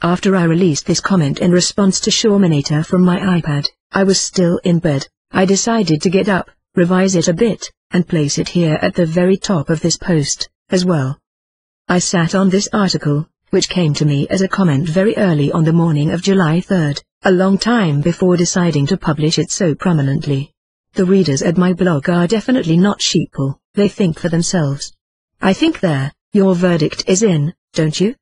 After I released this comment in response to Shawminator from my iPad, I was still in bed. I decided to get up, revise it a bit, and place it here at the very top of this post, as well. I sat on this article, which came to me as a comment very early on the morning of July 3rd, a long time before deciding to publish it so prominently. The readers at my blog are definitely not sheeple, they think for themselves. I think your verdict is in, don't you?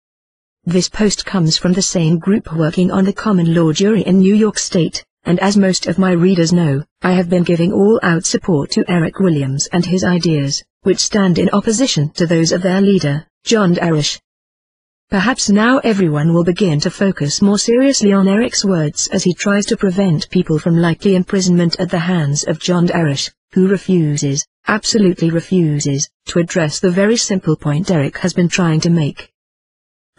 This post comes from the same group working on the common law jury in New York State, and as most of my readers know, I have been giving all-out support to Eric Williams and his ideas, which stand in opposition to those of their leader, John Darish. Perhaps now everyone will begin to focus more seriously on Eric's words as he tries to prevent people from likely imprisonment at the hands of John Darish, who absolutely refuses, to address the very simple point Eric has been trying to make.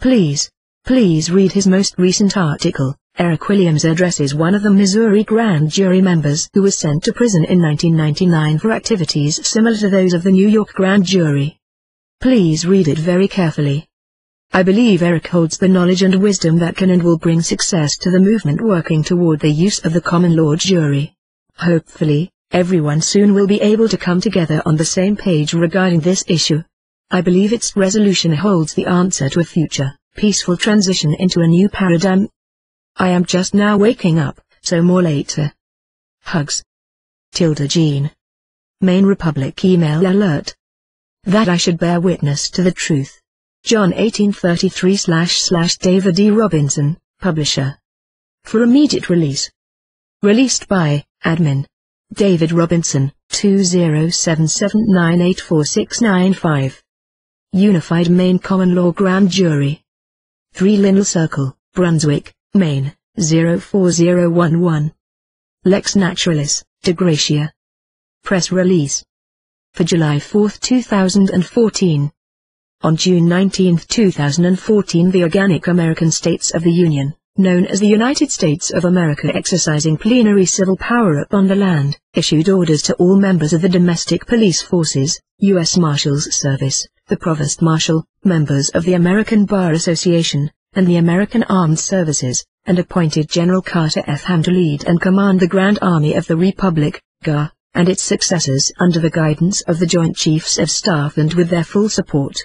Please read his most recent article. Eric Williams addresses one of the Missouri grand jury members who was sent to prison in 1999 for activities similar to those of the New York grand jury. Please read it very carefully. I believe Eric holds the knowledge and wisdom that can and will bring success to the movement working toward the use of the common law jury. Hopefully, everyone soon will be able to come together on the same page regarding this issue. I believe its resolution holds the answer to a future, peaceful transition into a new paradigm. I am just now waking up, so more later. Hugs. Jean. Maine Republic email alert. That I should bear witness to the truth. John 1833 / David E. Robinson, Publisher. For immediate release. Released by, Admin. David Robinson, 2077984695. Unified Maine Common Law Grand Jury. 3 Linnell Circle, Brunswick, Maine, 04011. Lex Naturalis, De Gratia. Press release. For July 4, 2014. On June 19, 2014, the Organic American States of the Union, known as the United States of America, exercising plenary civil power upon the land, issued orders to all members of the domestic police forces, U.S. Marshals Service, the Provost Marshal, members of the American Bar Association, and the American Armed Services, and appointed General Carter F. Ham to lead and command the Grand Army of the Republic, GAR, and its successors under the guidance of the Joint Chiefs of Staff and with their full support.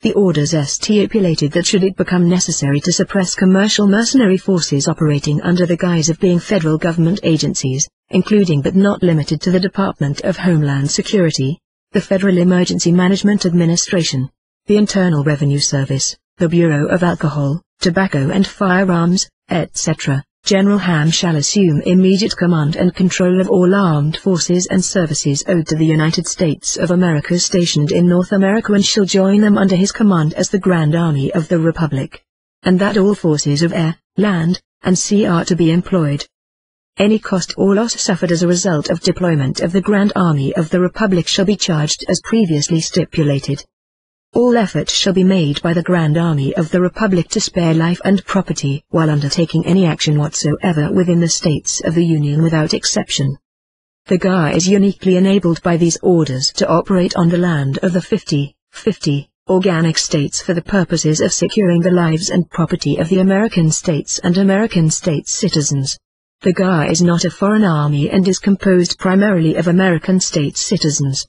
The orders stipulated that should it become necessary to suppress commercial mercenary forces operating under the guise of being federal government agencies, including but not limited to the Department of Homeland Security, the Federal Emergency Management Administration, the Internal Revenue Service, the Bureau of Alcohol, Tobacco and Firearms, etc., General Ham shall assume immediate command and control of all armed forces and services owed to the United States of America stationed in North America and shall join them under his command as the Grand Army of the Republic. And that all forces of air, land, and sea are to be employed. Any cost or loss suffered as a result of deployment of the Grand Army of the Republic shall be charged as previously stipulated. All efforts shall be made by the Grand Army of the Republic to spare life and property while undertaking any action whatsoever within the States of the Union without exception. The GAR is uniquely enabled by these orders to operate on the land of the 50 organic states for the purposes of securing the lives and property of the American states and American states citizens. The GAR is not a foreign army and is composed primarily of American states citizens.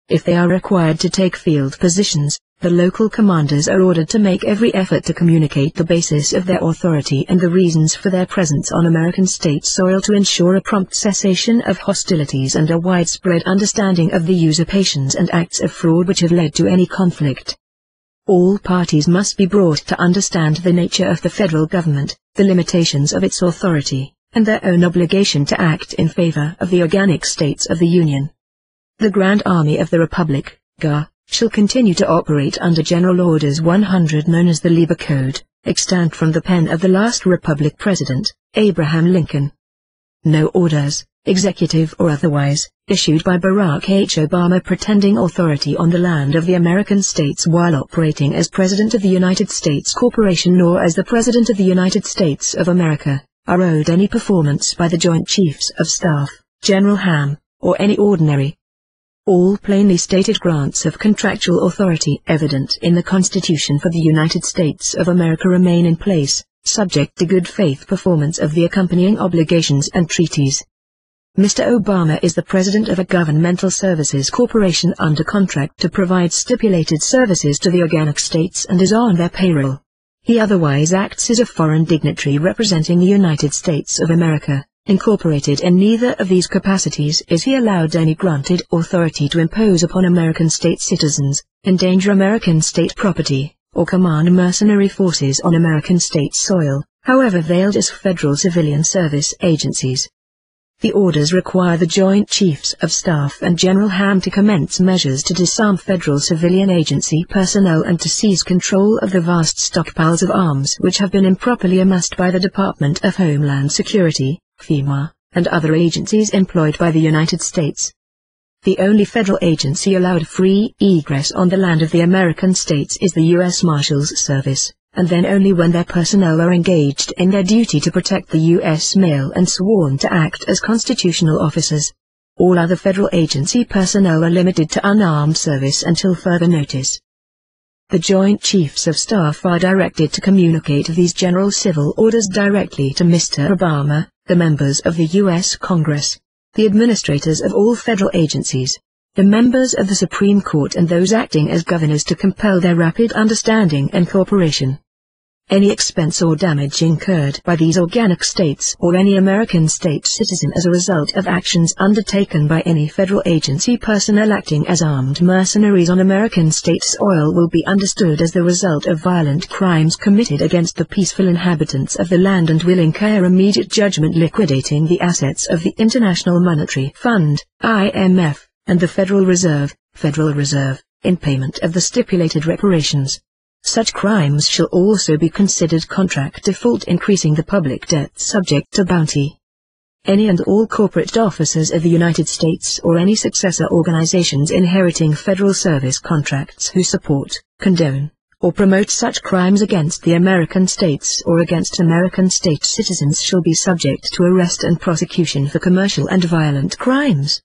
If they are required to take field positions, the local commanders are ordered to make every effort to communicate the basis of their authority and the reasons for their presence on American state soil to ensure a prompt cessation of hostilities and a widespread understanding of the usurpations and acts of fraud which have led to any conflict. All parties must be brought to understand the nature of the federal government, the limitations of its authority, and their own obligation to act in favor of the organic states of the Union. The Grand Army of the Republic, GAR, shall continue to operate under General Orders 100 known as the Lieber Code, extant from the pen of the last Republic President, Abraham Lincoln. No orders, executive or otherwise, issued by Barack H. Obama pretending authority on the land of the American states while operating as President of the United States Corporation nor as the President of the United States of America, are owed any performance by the Joint Chiefs of Staff, General Ham, or any ordinary All plainly stated grants of contractual authority evident in the Constitution for the United States of America remain in place, subject to good faith performance of the accompanying obligations and treaties. Mr. Obama is the president of a governmental services corporation under contract to provide stipulated services to the organic states and is on their payroll. He otherwise acts as a foreign dignitary representing the United States of America. Incorporated in neither of these capacities is he allowed any granted authority to impose upon American state citizens, endanger American state property, or command mercenary forces on American state soil, however veiled as federal civilian service agencies. The orders require the Joint Chiefs of Staff and General Ham to commence measures to disarm federal civilian agency personnel and to seize control of the vast stockpiles of arms which have been improperly amassed by the Department of Homeland Security, FEMA, and other agencies employed by the United States. The only federal agency allowed free egress on the land of the American states is the U.S. Marshals Service, and then only when their personnel are engaged in their duty to protect the U.S. mail and sworn to act as constitutional officers. All other federal agency personnel are limited to unarmed service until further notice. The Joint Chiefs of Staff are directed to communicate these general civil orders directly to Mr. Obama, the members of the U.S. Congress, the administrators of all federal agencies, the members of the Supreme Court and those acting as governors to compel their rapid understanding and cooperation. Any expense or damage incurred by these organic states or any American state citizen as a result of actions undertaken by any federal agency personnel acting as armed mercenaries on American state soil will be understood as the result of violent crimes committed against the peaceful inhabitants of the land and will incur immediate judgment liquidating the assets of the International Monetary Fund, IMF, and the Federal Reserve, in payment of the stipulated reparations. Such crimes shall also be considered contract default, increasing the public debt subject to bounty. Any and all corporate officers of the United States or any successor organizations inheriting federal service contracts who support, condone, or promote such crimes against the American states or against American state citizens shall be subject to arrest and prosecution for commercial and violent crimes.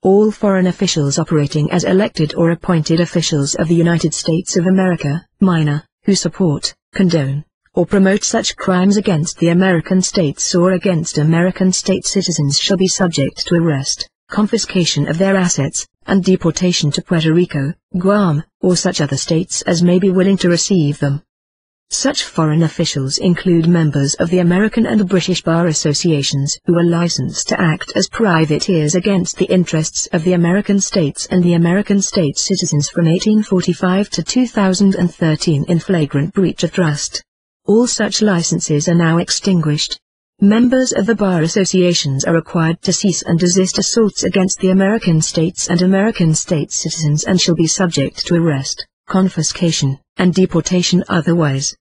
All foreign officials operating as elected or appointed officials of the United States of America, minor, who support, condone, or promote such crimes against the American states or against American state citizens shall be subject to arrest, confiscation of their assets, and deportation to Puerto Rico, Guam, or such other states as may be willing to receive them. Such foreign officials include members of the American and British Bar Associations who are licensed to act as privateers against the interests of the American states and the American state citizens from 1845 to 2013 in flagrant breach of trust. All such licenses are now extinguished. Members of the Bar Associations are required to cease and desist assaults against the American states and American state citizens and shall be subject to arrest, confiscation, and deportation otherwise.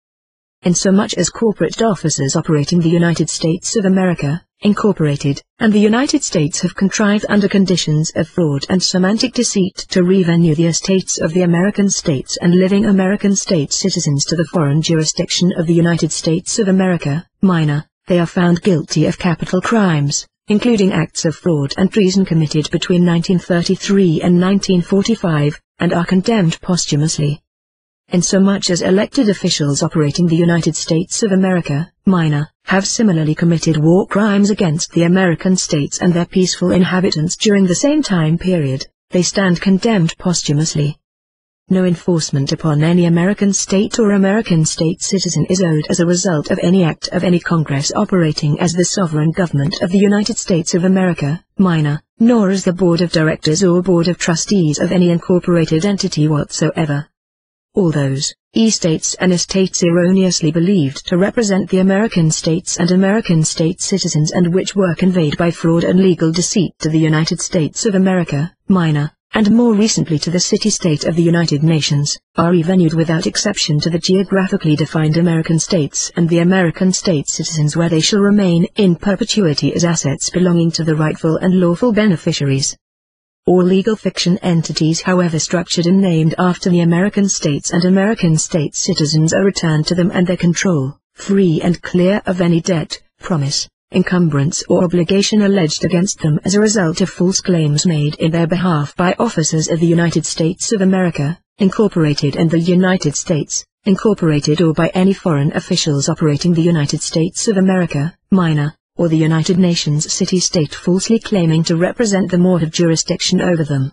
Insomuch as corporate officers operating the United States of America, Incorporated, and the United States have contrived under conditions of fraud and semantic deceit to revenue the estates of the American states and living American state citizens to the foreign jurisdiction of the United States of America, minor, they are found guilty of capital crimes, including acts of fraud and treason committed between 1933 and 1945, and are condemned posthumously. Insomuch as elected officials operating the United States of America, minor, have similarly committed war crimes against the American states and their peaceful inhabitants during the same time period, they stand condemned posthumously. No enforcement upon any American state or American state citizen is owed as a result of any act of any Congress operating as the sovereign government of the United States of America, minor, nor as the Board of Directors or Board of Trustees of any incorporated entity whatsoever. All those estates and estates erroneously believed to represent the American states and American state citizens and which were conveyed by fraud and legal deceit to the United States of America, minor, and more recently to the city-state of the United Nations, are revenued without exception to the geographically defined American states and the American state citizens where they shall remain in perpetuity as assets belonging to the rightful and lawful beneficiaries. All legal fiction entities however structured and named after the American states and American state citizens are returned to them and their control, free and clear of any debt, promise, encumbrance or obligation alleged against them as a result of false claims made in their behalf by officers of the United States of America, Incorporated, and the United States, Incorporated, or by any foreign officials operating the United States of America, minor, or the United Nations city-state falsely claiming to represent them or have jurisdiction over them.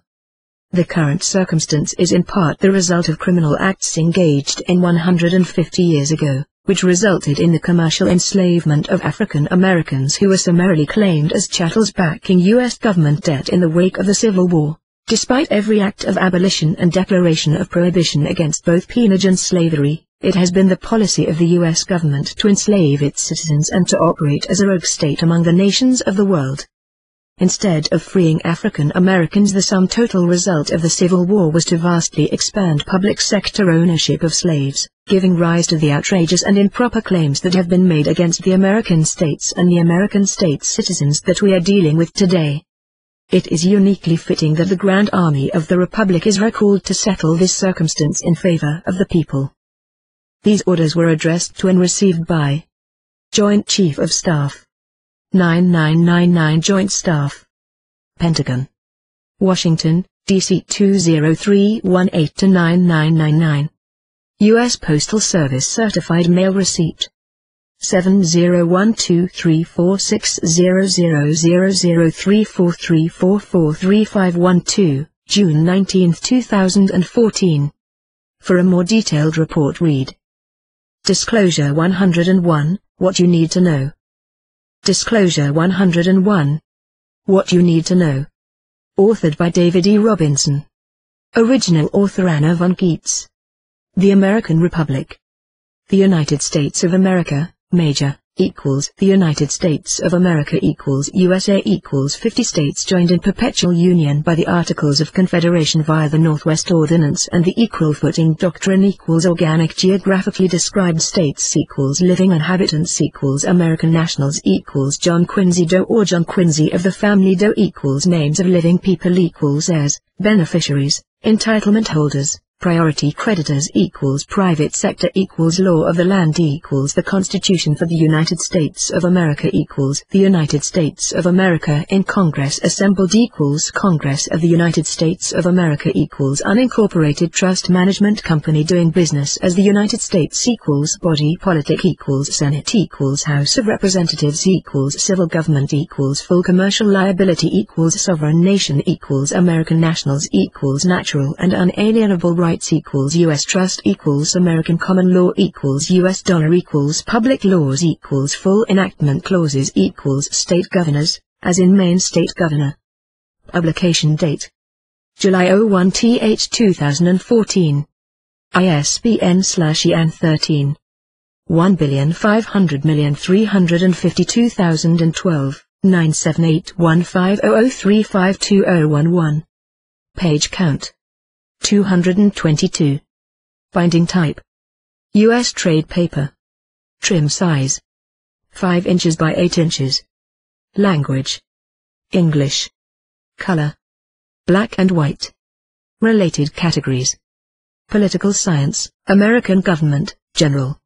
The current circumstance is in part the result of criminal acts engaged in 150 years ago, which resulted in the commercial enslavement of African Americans who were summarily claimed as chattels backing U.S. government debt in the wake of the Civil War. Despite every act of abolition and declaration of prohibition against both peonage and slavery, it has been the policy of the U.S. government to enslave its citizens and to operate as a rogue state among the nations of the world. Instead of freeing African Americans, the sum total result of the Civil War was to vastly expand public sector ownership of slaves, giving rise to the outrageous and improper claims that have been made against the American states and the American states' citizens that we are dealing with today. It is uniquely fitting that the Grand Army of the Republic is recalled to settle this circumstance in favor of the people. These orders were addressed to and received by Joint Chief of Staff, 9999 Joint Staff, Pentagon, Washington, D.C. 20318-9999. U.S. Postal Service Certified Mail Receipt 7012346000034343443512, June 19, 2014. For a more detailed report, read Disclosure 101, What You Need to Know. Disclosure 101. What You Need to Know. Authored by David E. Robinson. Original author Anna von Keats. The American Republic. The United States of America, major, equals the United States of America equals USA equals 50 states joined in perpetual union by the Articles of Confederation via the Northwest Ordinance and the Equal Footing Doctrine equals organic geographically described states equals living inhabitants equals American nationals equals John Quincy Doe or John Quincy of the family Doe equals names of living people equals heirs, beneficiaries, entitlement holders, priority creditors equals private sector equals law of the land equals the Constitution for the United States of America equals the United States of America in Congress assembled equals Congress of the United States of America equals unincorporated trust management company doing business as the United States equals body politic equals Senate equals House of Representatives equals civil government equals full commercial liability equals sovereign nation equals American nationals equals natural and unalienable rights equals U.S. trust equals American common law equals U.S. dollar equals public laws equals full enactment clauses equals state governors, as in Maine state governor. Publication date July 01th 2014. ISBN/EN 13 1,500,352,012, 9781500352011. Page count 222. Binding type U.S. trade paper. Trim size 5 inches by 8 inches. Language English. Color black and white. Related categories: Political Science, American Government, General.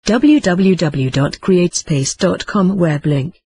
www.createspace.com web link